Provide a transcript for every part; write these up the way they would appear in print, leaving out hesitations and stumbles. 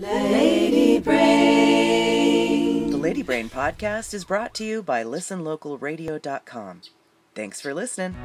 Lady Brain. The Lady Brain podcast is brought to you by listenlocalradio.com. Thanks for listening.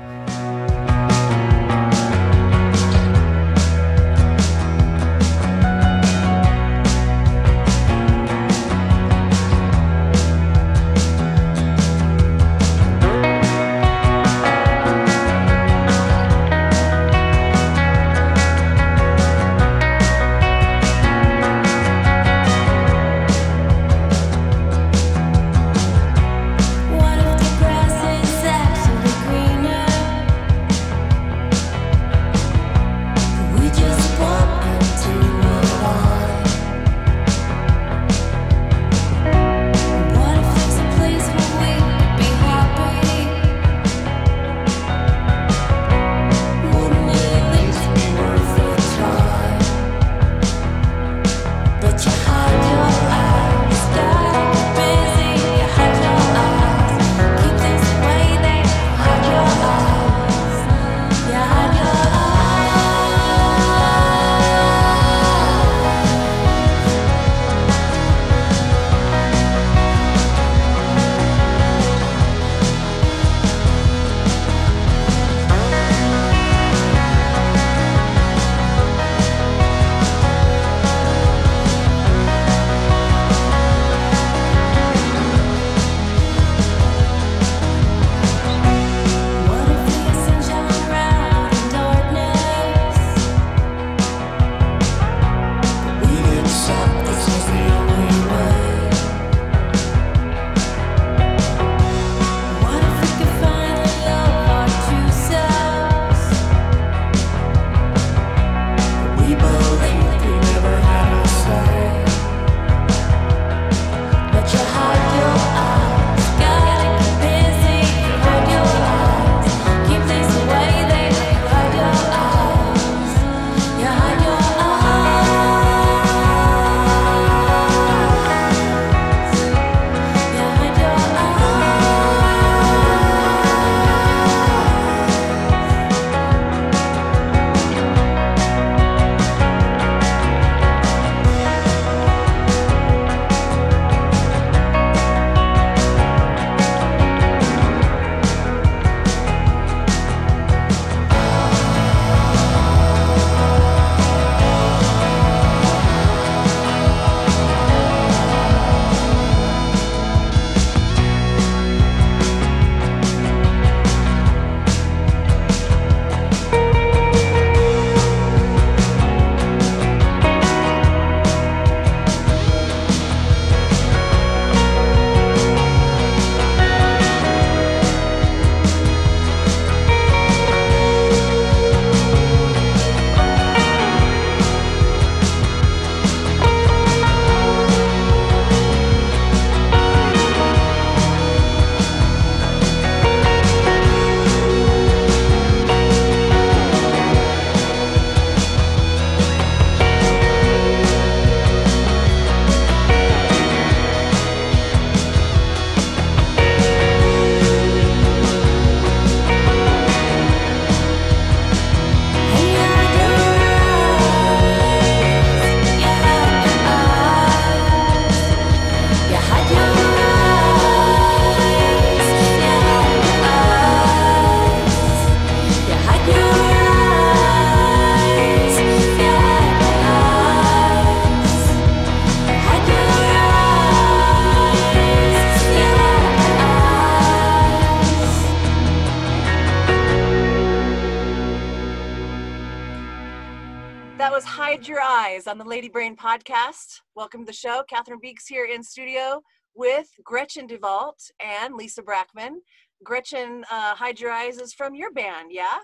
On the Lady Brain podcast. Welcome to the show. Catherine Beeks here in studio with Gretchen Devault and Lisa Brackman. Gretchen, Hide Your Eyes is from your band, yeah?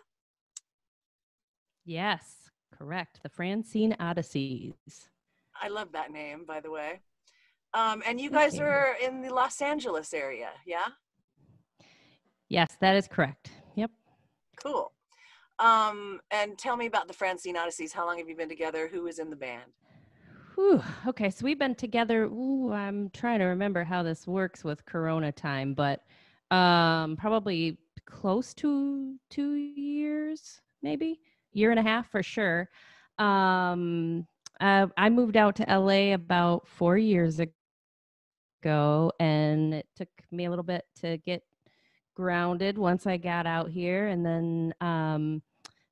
Yes, correct. The Francine Odysseys. I love that name, by the way. And you guys are in the Los Angeles area, yeah? Yes, that is correct. Yep. Cool. And tell me about the Francine Odysseys. How long have you been together? Who is in the band? Whew. Okay, so we've been together. I'm trying to remember how this works with Corona time, but probably close to 2 years, maybe year and a half for sure. I moved out to LA about 4 years ago, and it took me a little bit to get grounded once I got out here. And then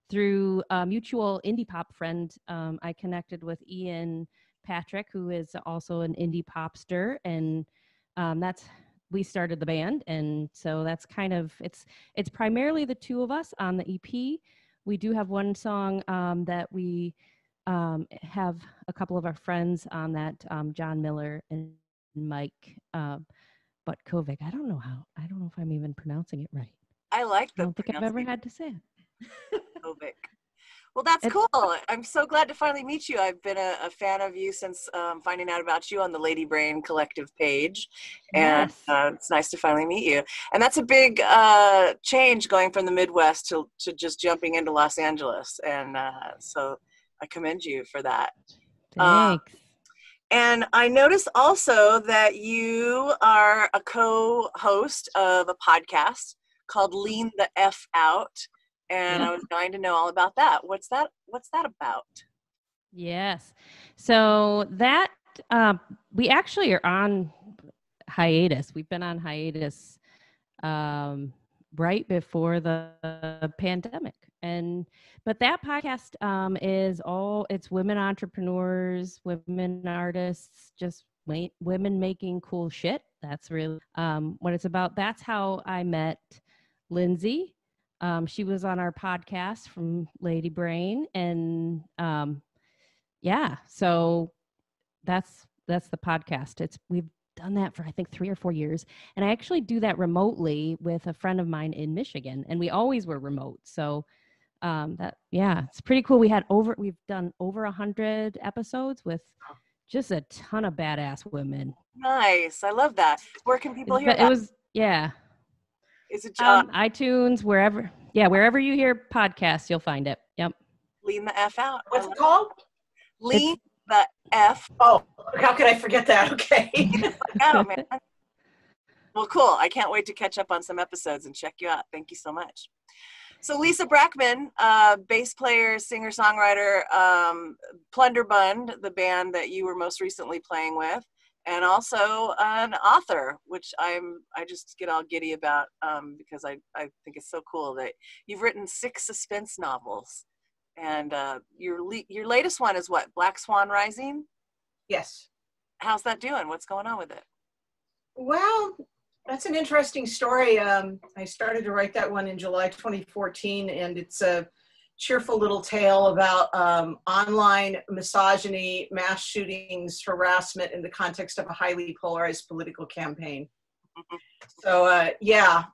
through a mutual indie pop friend, I connected with Ian Patrick, who is also an indie popster, and we started the band. And so that's kind of it's primarily the two of us on the EP. We do have one song that we have a couple of our friends on that, John Miller and Mike Butkovic. I don't know if I'm even pronouncing it right. I like I don't think I've ever had to say it. Butkovic. Well, that's cool. I'm so glad to finally meet you. I've been a fan of you since finding out about you on the Lady Brain Collective page. And Yes. it's nice to finally meet you. And that's a big change going from the Midwest to just jumping into Los Angeles. And so I commend you for that. Thanks. And I noticed also that you are a co-host of a podcast called Lean the F Out. And I was dying to know all about that. What's that about? Yes. So that we actually are on hiatus. We've been on hiatus right before the pandemic. But that podcast it's women entrepreneurs, women artists, just women making cool shit. That's really what it's about. That's how I met Lindsay. She was on our podcast from Lady Brain, and so that's the podcast. We've done that for I think 3 or 4 years, and I actually do that remotely with a friend of mine in Michigan, and we always were remote. So it's pretty cool. We've done over 100 episodes with just a ton of badass women. Nice, I love that. Where can people hear that? It was Is it iTunes, wherever you hear podcasts, you'll find it. Yep. Lean the F Out. What's it called? Lean the F. Oh, how could I forget that? Okay. Out, man. Well, cool. I can't wait to catch up on some episodes and check you out. Thank you so much. So Lisa Brackman, bass player, singer-songwriter, Plunderbund, the band that you were most recently playing with, and also an author, which I just get all giddy about because I think it's so cool that you've written 6 suspense novels, and your latest one is what, Black Swan Rising? Yes. How's that doing? What's going on with it? Well, that's an interesting story. I started to write that one in July 2014, and it's a cheerful little tale about online misogyny, mass shootings, harassment in the context of a highly polarized political campaign. So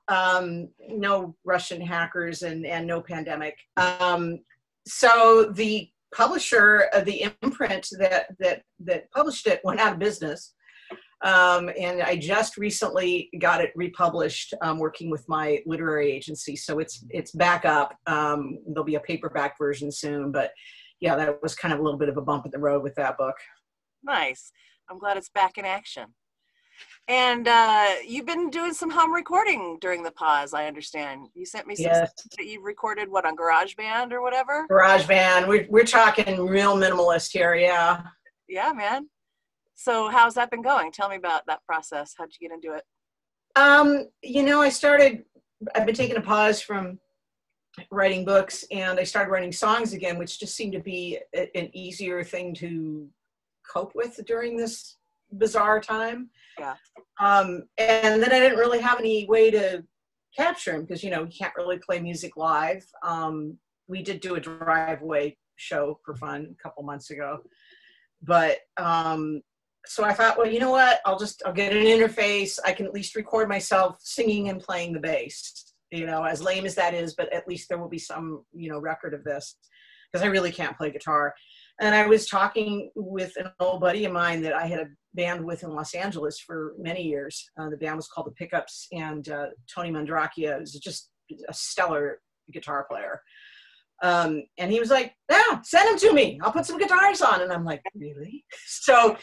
no Russian hackers and no pandemic. So the publisher, the imprint that published it went out of business. And I just recently got it republished, working with my literary agency. So it's back up. There'll be a paperback version soon, but yeah, that was kind of a little bit of a bump in the road with that book. Nice. I'm glad it's back in action. And you've been doing some home recording during the pause, I understand. You sent me some stuff that you recorded, what, on GarageBand or whatever? GarageBand. We're talking real minimalist here, yeah. Yeah, man. So how's that been going? Tell me about that process. How'd you get into it? I've been taking a pause from writing books, and I started writing songs again, which just seemed to be an easier thing to cope with during this bizarre time. Yeah. And then I didn't really have any way to capture them because, you can't really play music live. We did do a driveway show for fun a couple months ago, but so I thought, well, you know what? I'll get an interface. I can at least record myself singing and playing the bass, as lame as that is, but at least there will be some, record of this, because I really can't play guitar. And I was talking with an old buddy of mine that I had a band with in Los Angeles for many years. The band was called The Pickups, and Tony Mandracchia is just a stellar guitar player. And he was like, yeah, send them to me. I'll put some guitars on. And I'm like, really? So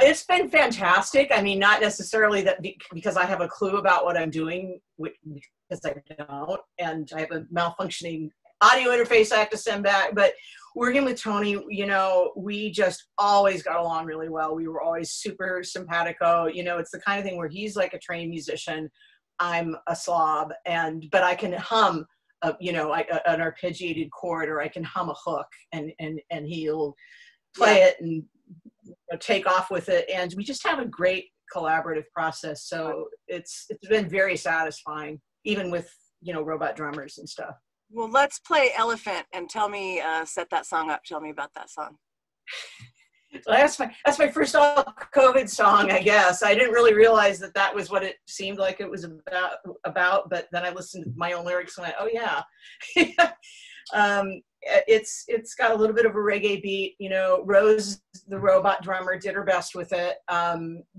it's been fantastic. I mean, not necessarily that because I have a clue about what I'm doing, because I don't, and I have a malfunctioning audio interface I have to send back, but working with Tony, you know, we just always got along really well. We were always super simpatico. You know, it's the kind of thing where he's like a trained musician. I'm a slob, but I can hum, you know, an arpeggiated chord, or I can hum a hook, and he'll play it and take off with it. And we just have a great collaborative process. So it's been very satisfying, even with, you know, robot drummers and stuff. Well, let's play Elephant and tell me, set that song up. Tell me about that song. Well, that's my first all COVID song, I guess. I didn't really realize that was what it seemed like it was about, but then I listened to my own lyrics and went, oh yeah. It's got a little bit of a reggae beat, you know. Rose, the robot drummer, did her best with it,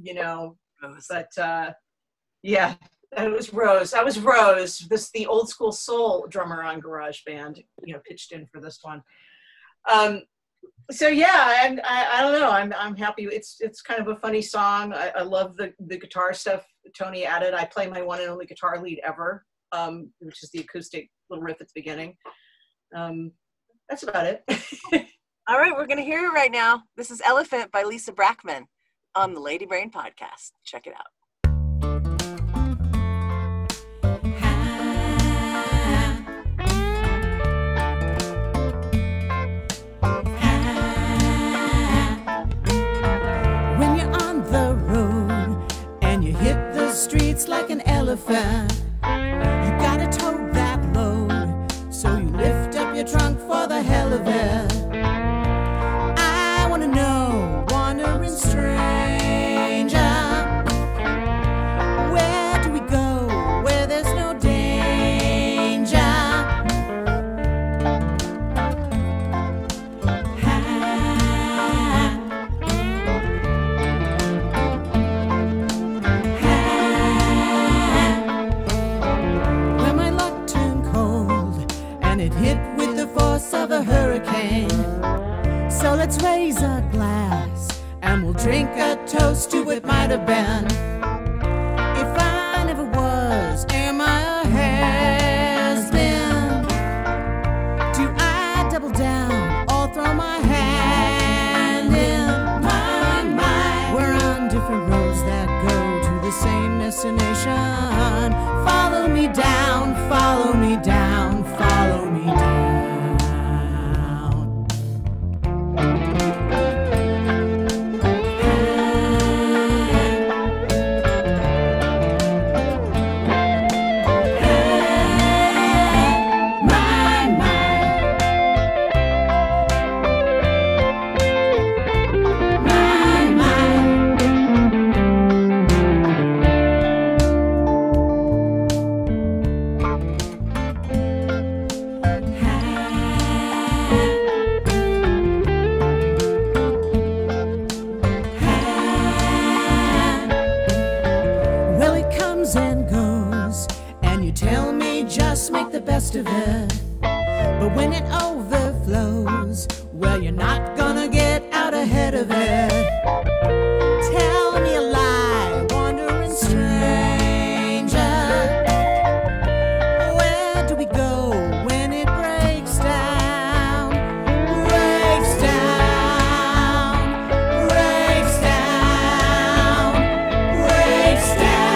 you know, but yeah, that was Rose. That was Rose, the old school soul drummer on GarageBand, you know, pitched in for this one. So yeah, I don't know. I'm happy. It's kind of a funny song. I love the guitar stuff Tony added. I play my one and only guitar lead ever, which is the acoustic little riff at the beginning. That's about it. All right, we're gonna hear it right now. This is Elephant by Lisa Brackman on the Lady Brain podcast. Check it out. Streets like an elephant, you gotta tote that load, so you lift up your trunk for the hell of it. I wanna know, wandering stranger, where do we go where there's no danger? Of a hurricane, so let's raise a glass and we'll drink a toast to what might have been. If I never was, am I a has-been? Do I double down or throw my hand in? My mind, we're on different roads that go to the same destination. Follow me down, follow me down, follow me down. Of it, but when it overflows, well, you're not gonna get out ahead of it. Tell me a lie, wandering stranger, where do we go when it breaks down? Breaks down, breaks down, breaks down.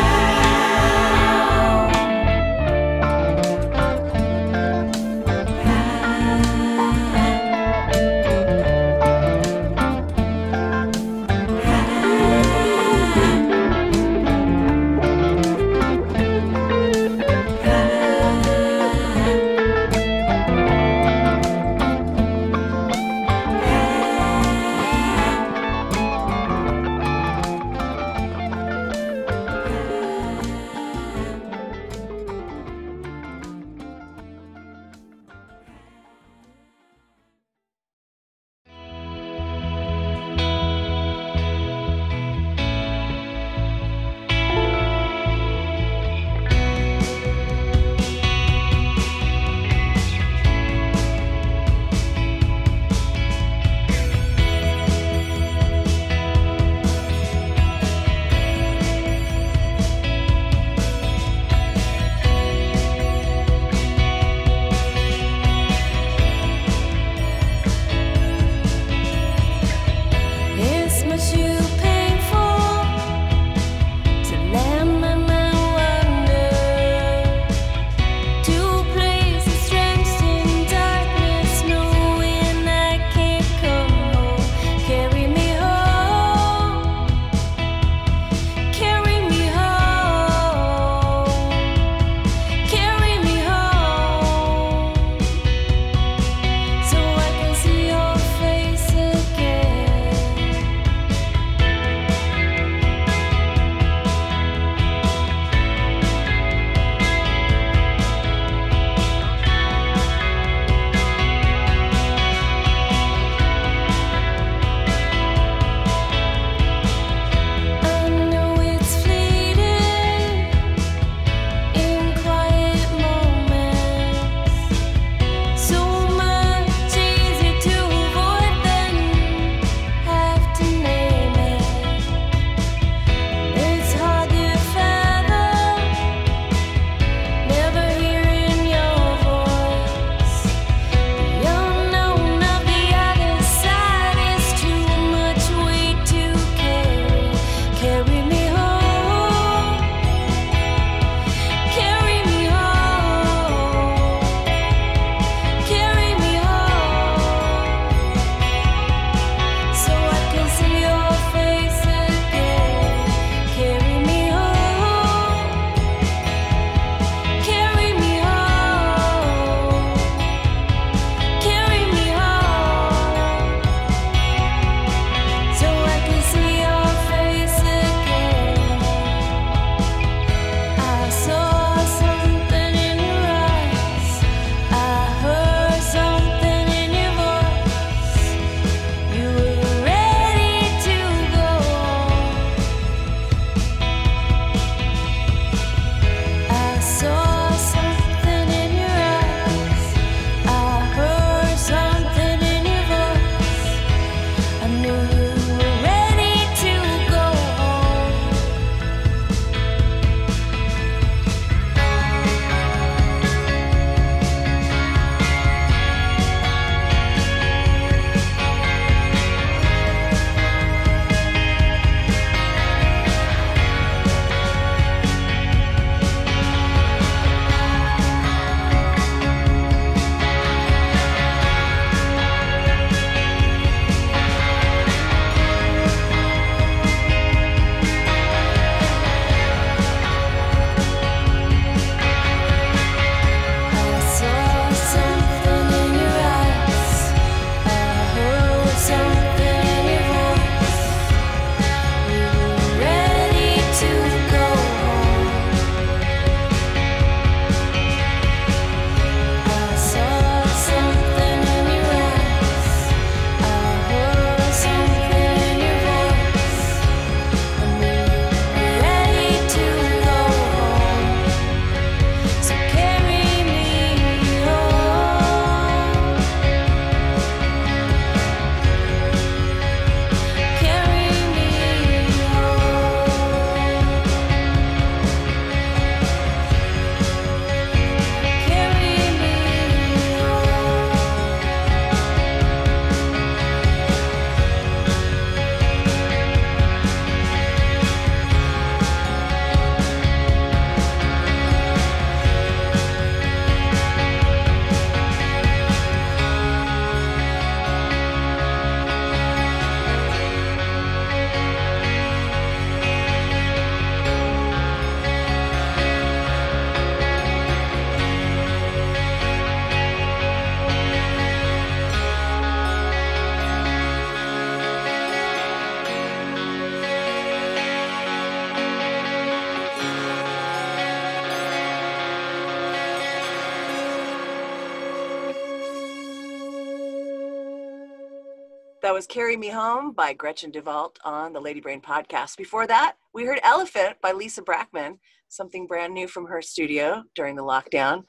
was Carry Me Home by Gretchen Devault on the Lady Brain podcast. Before that, we heard Elephant by Lisa Brackman, something brand new from her studio during the lockdown.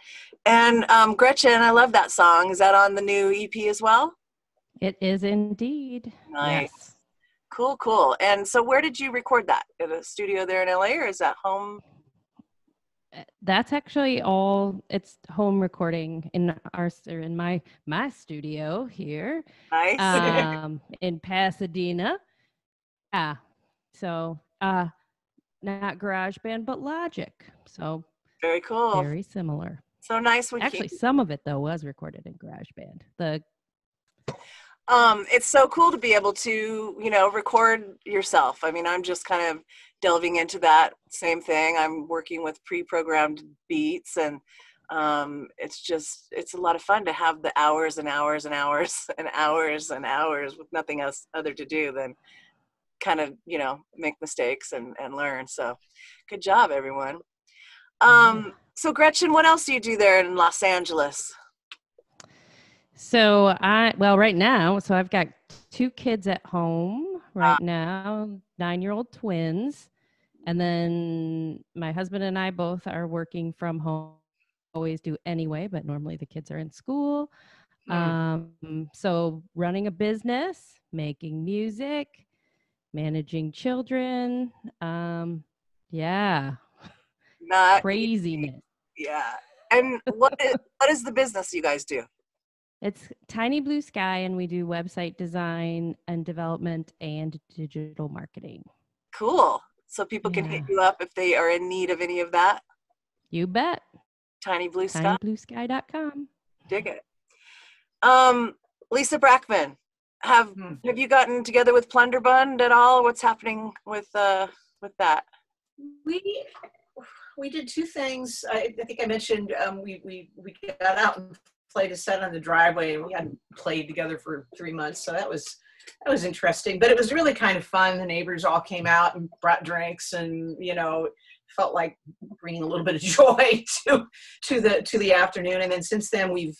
And Gretchen, I love that song. Is that on the new EP as well? It is indeed. Nice. Yes. Cool, cool. And so where did you record that? At a studio there in LA, or is that home? That's actually all. It's home recording in my studio here. Nice. In Pasadena. Yeah. So not GarageBand, but Logic. So Very cool. very similar. So nice. Actually, some of it though was recorded in GarageBand. It's so cool to be able to, record yourself. I mean, I'm just kind of delving into that same thing. I'm working with pre-programmed beats, and it's a lot of fun to have the hours and hours and hours and hours and hours with nothing else other to do than kind of, make mistakes and learn. So good job, everyone. So Gretchen, what else do you do there in Los Angeles? So right now, I've got 2 kids at home right now, 9-year-old twins. And then my husband and I both are working from home, always do anyway, but normally the kids are in school. So running a business, making music, managing children. Yeah. Not craziness. Yeah. And what is the business you guys do? It's Tiny Blue Sky, and we do website design and development and digital marketing. Cool. So people can hit you up if they are in need of any of that? You bet. Tiny Blue Sky? TinyBlueSky.com. Dig it. Lisa Brackman, have you gotten together with Plunderbund at all? What's happening with that? We did 2 things. I think I mentioned we got out and played a set on the driveway, and we hadn't played together for 3 months, so that was interesting. But it was really kind of fun. The neighbors all came out and brought drinks, and felt like bringing a little bit of joy to the afternoon. And then since then we've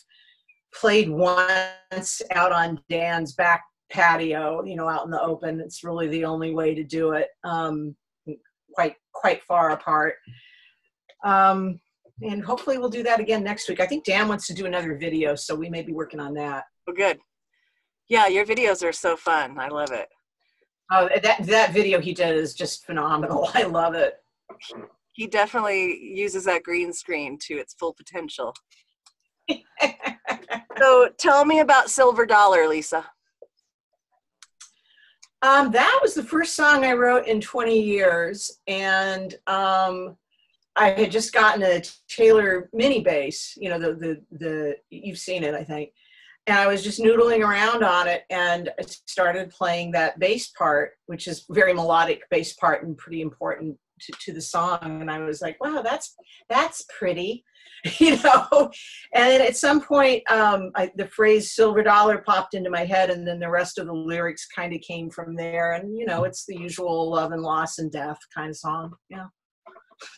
played once out on Dan's back patio, out in the open. It's really the only way to do it, quite far apart. And hopefully we'll do that again next week. I think Dan wants to do another video, so we may be working on that. Oh, good. Yeah, your videos are so fun. I love it. Oh, that video he did is just phenomenal. I love it. He definitely uses that green screen to its full potential. So tell me about Silver Dollar, Lisa. That was the first song I wrote in 20 years. And I had just gotten a Taylor mini bass, the you've seen it, I think. And I was just noodling around on it, and I started playing that bass part, which is very melodic bass part and pretty important to the song. And I was like, wow, that's pretty, And then at some point, the phrase "silver dollar" popped into my head, and then the rest of the lyrics kind of came from there. And it's the usual love and loss and death kind of song. Yeah.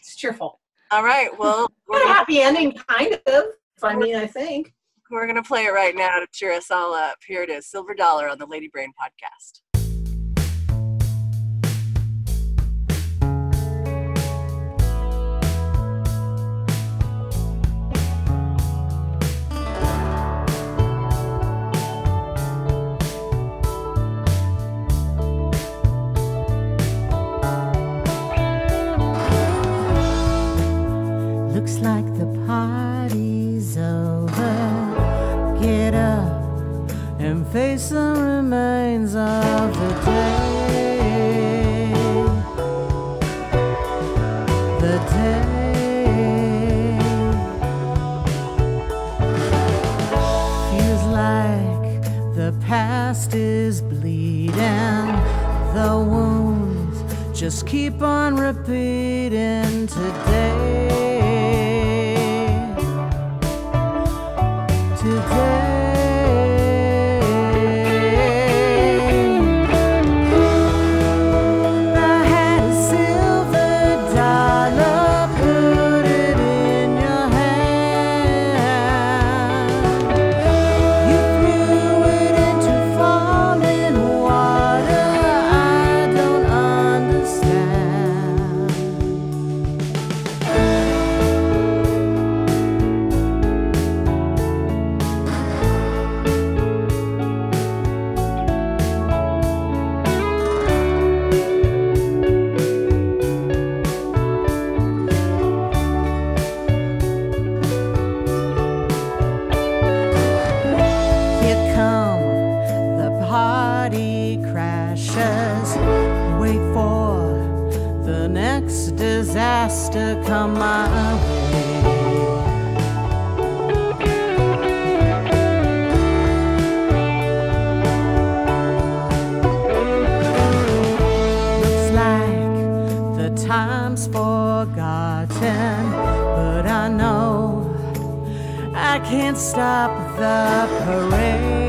It's cheerful. All right. Well, a happy ending, kind of. I think. We're going to play it right now to cheer us all up. Here it is, Silver Dollar on the Lady Brain podcast. Looks like the party's over. Get up and face the remains of the day. The day feels like the past is bleeding. The wounds just keep on repeating today. Falling next disaster come my way. Looks like the time's forgotten, but I know I can't stop the parade.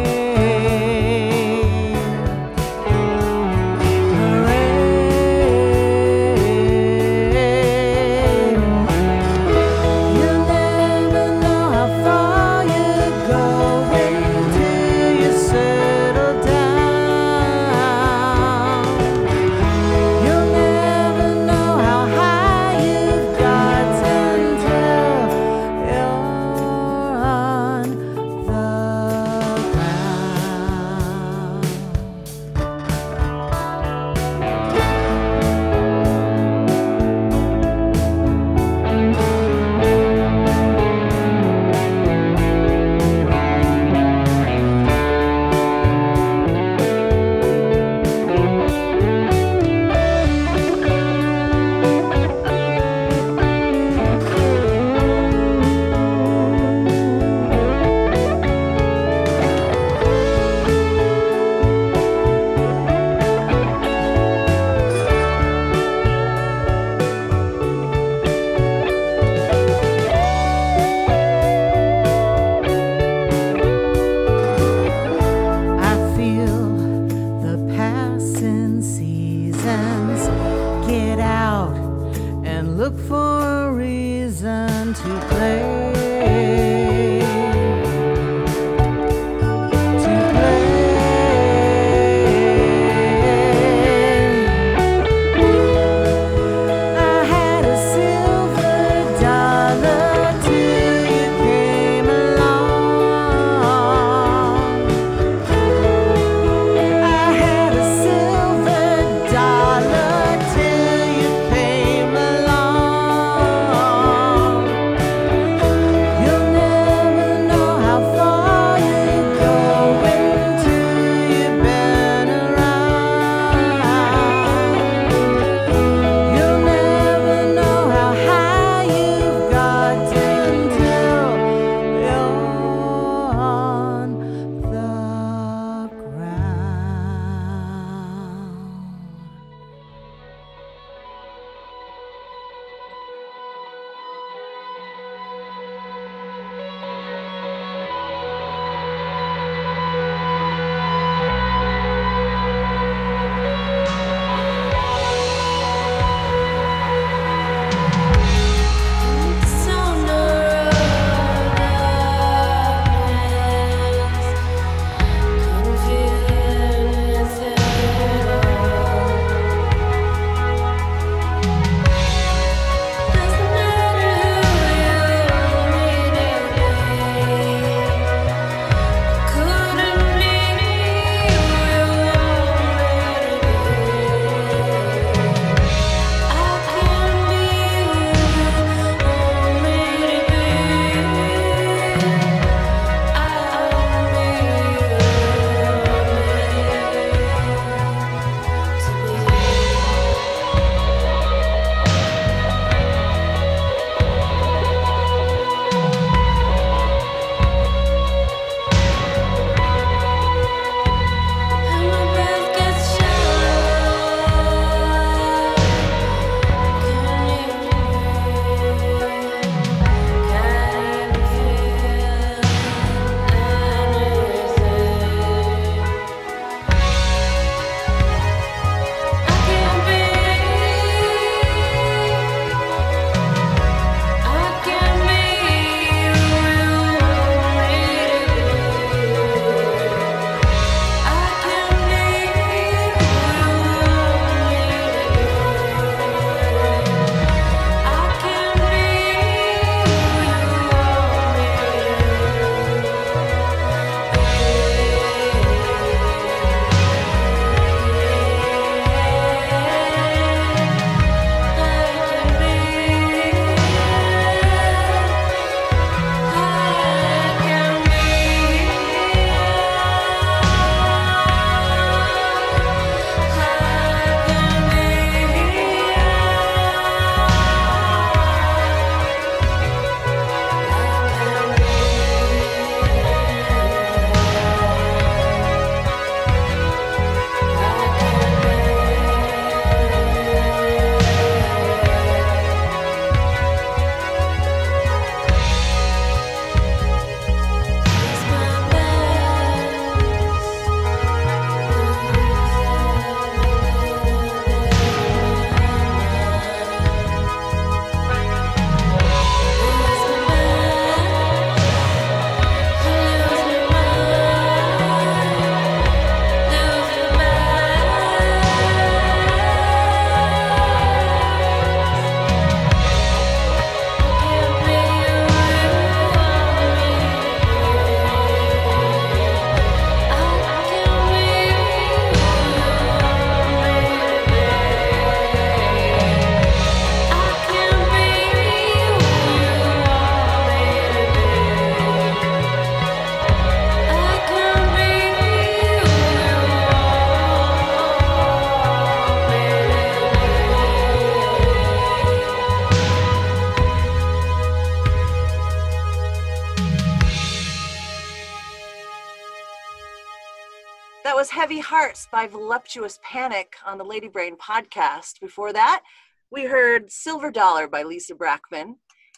Heavy Hearts by Voluptuous Panic on the Lady Brain podcast. Before that, we heard Silver Dollar by Lisa Brackman.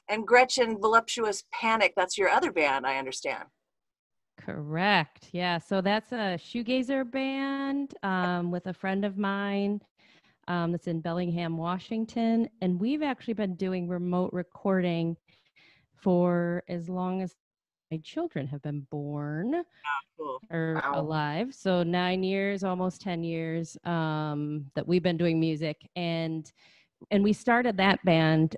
And Gretchen, Voluptuous Panic, that's your other band, I understand. Correct. Yeah. So that's a shoegazer band with a friend of mine that's in Bellingham, Washington. And we've actually been doing remote recording for as long as my children have been born Cool. or Wow. alive. So 9 years, almost 10 years that we've been doing music. And we started that band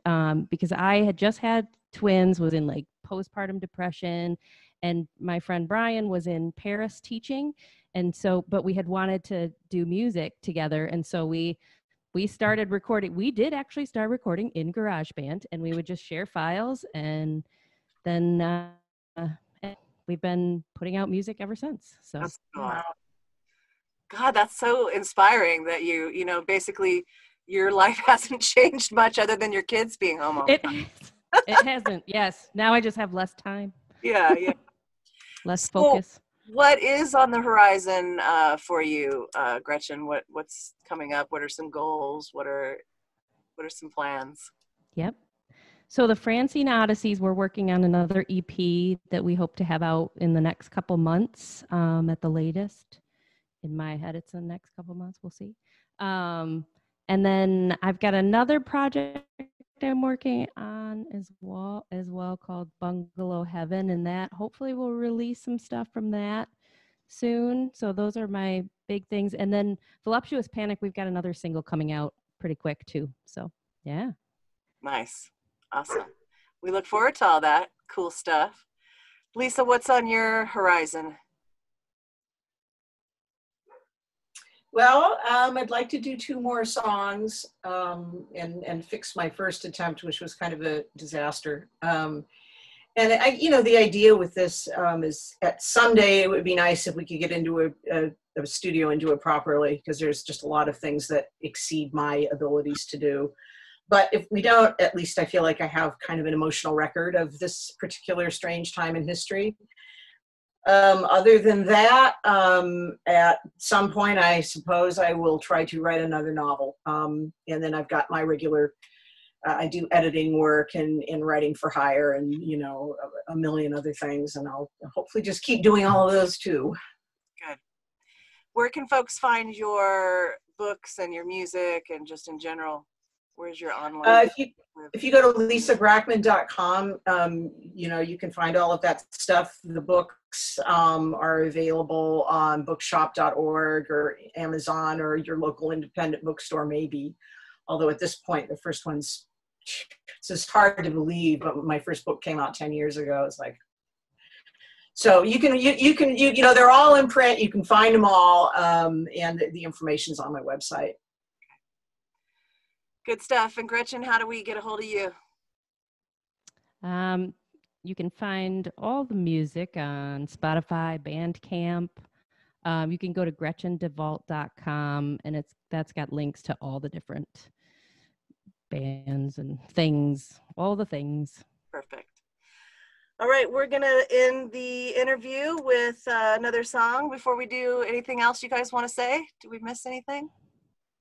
because I had just had twins, was in like postpartum depression, and my friend Brian was in Paris teaching. And so, but we had wanted to do music together. And so we started recording. We did actually start recording in GarageBand, and we would just share files. And then we've been putting out music ever since. So That's cool. God, that's so inspiring that you know, basically your life hasn't changed much other than your kids being home all the time. It hasn't. Yes. Now I just have less time. Yeah. Less So, focus. what is on the horizon for you, Gretchen? What's coming up? What are some goals? What are some plans? Yep. So the Francine Odysseys, we're working on another EP that we hope to have out in the next couple months at the latest. In my head, it's the next couple months. We'll see. And then I've got another project I'm working on as well called Bungalow Heaven, and that hopefully we'll release some stuff from that soon. So those are my big things. And then Voluptuous Panic, we've got another single coming out pretty quick too. So yeah. Nice. Awesome. We look forward to all that cool stuff. Lisa, what's on your horizon? Well, I'd like to do 2 more songs and fix my first attempt, which was kind of a disaster. And the idea with this is that someday it would be nice if we could get into a studio and do it properly, because there's just a lot of things that exceed my abilities to do. But if we don't, at least I feel like I have kind of an emotional record of this particular strange time in history. Other than that, at some point, I suppose I will try to write another novel. And then I've got my regular, I do editing work and writing for hire and, a million other things. And I'll hopefully just keep doing all of those too. Good. Where can folks find your books and your music and just in general? Where's your online? If you go to lisabrackman.com, you can find all of that stuff. The books are available on bookshop.org or Amazon or your local independent bookstore, maybe. Although at this point, the first one's, it's just hard to believe, but my first book came out 10 years ago. It's like, so you can, they're all in print. You can find them all. And the information's on my website. Good stuff. And Gretchen, how do we get a hold of you? You can find all the music on Spotify, Bandcamp. You can go to GretchenDevault.com, and that's got links to all the different bands and things, all the things. Perfect. All right, we're going to end the interview with another song. Before we do anything else you guys want to say, did we miss anything?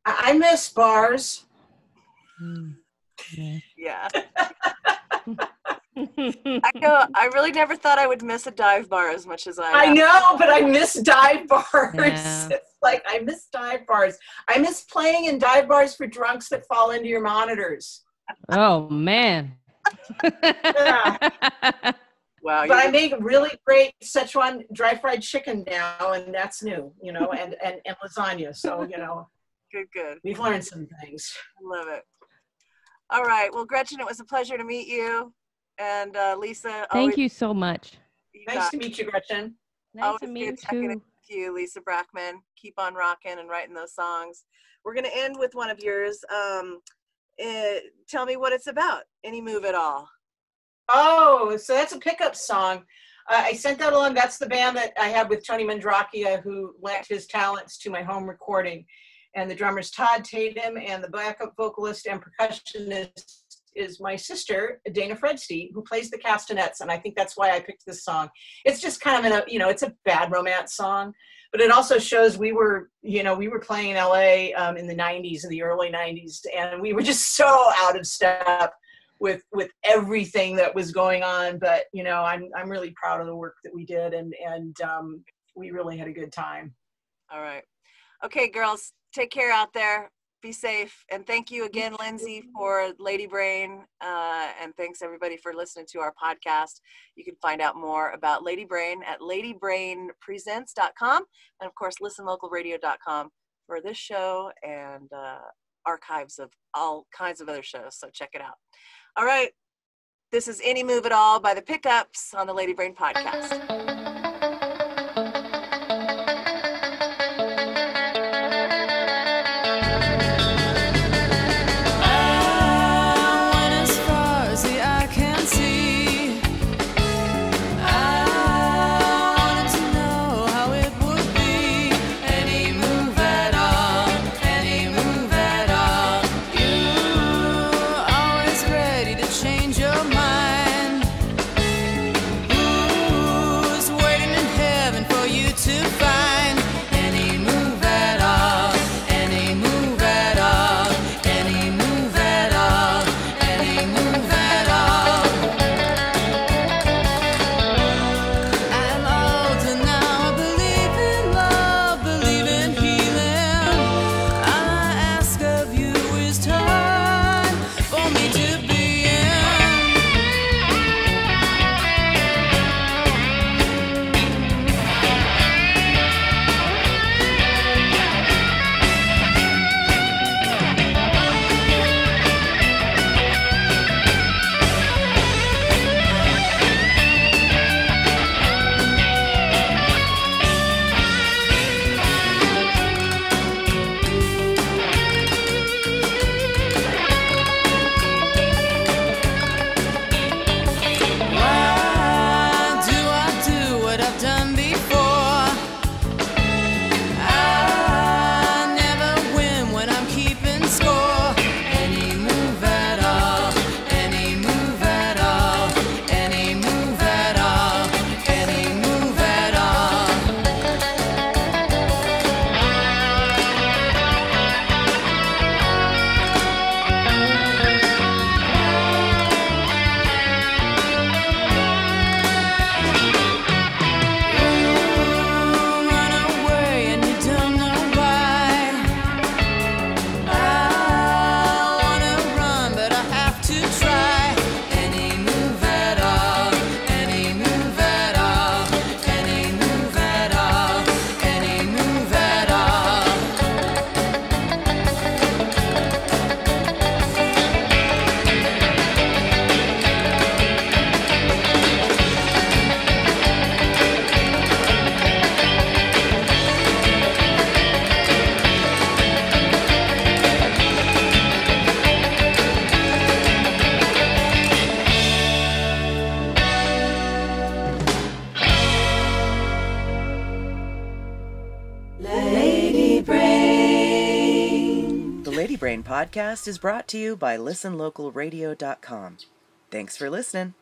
I miss bars. Yeah. I really never thought I would miss a dive bar as much as I know, but I miss dive bars. Yeah. It's like, I miss dive bars. I miss playing in dive bars for drunks that fall into your monitors. Oh, man. Yeah. Wow. But I make really great Szechuan dry fried chicken now, and that's new, and lasagna. So, Good. we've learned some things. I love it. All right. Well, Gretchen, it was a pleasure to meet you. And Lisa. Thank you so much. Nice to meet you, Gretchen. Nice to meet you too. With you, Lisa Brackman. Keep on rocking and writing those songs. We're going to end with one of yours. Tell me what it's about. Any move at all? Oh, so that's a pickup song. I sent that along. That's the band that I had with Tony Mandrakia, who lent his talents to my home recording. And the drummer's Todd Tatum, and the backup vocalist and percussionist is my sister, Dana Fredstein, who plays the castanets. And I think that's why I picked this song. It's just kind of it's a bad romance song, but it also shows we were playing in LA in the 90s, in the early 90s, and we were just so out of step with everything that was going on. But I'm really proud of the work that we did, and we really had a good time. All right. Okay, girls, take care out there. Be safe. And thank you again, Lindsay, for Lady Brain. And thanks everybody for listening to our podcast. You can find out more about Lady Brain at ladybrainpresents.com. And of course, listenlocalradio.com for this show and archives of all kinds of other shows. So check it out. All right. This is Any Move at All by the Pickups on the Lady Brain podcast. Brain podcast is brought to you by listenlocalradio.com. Thanks for listening.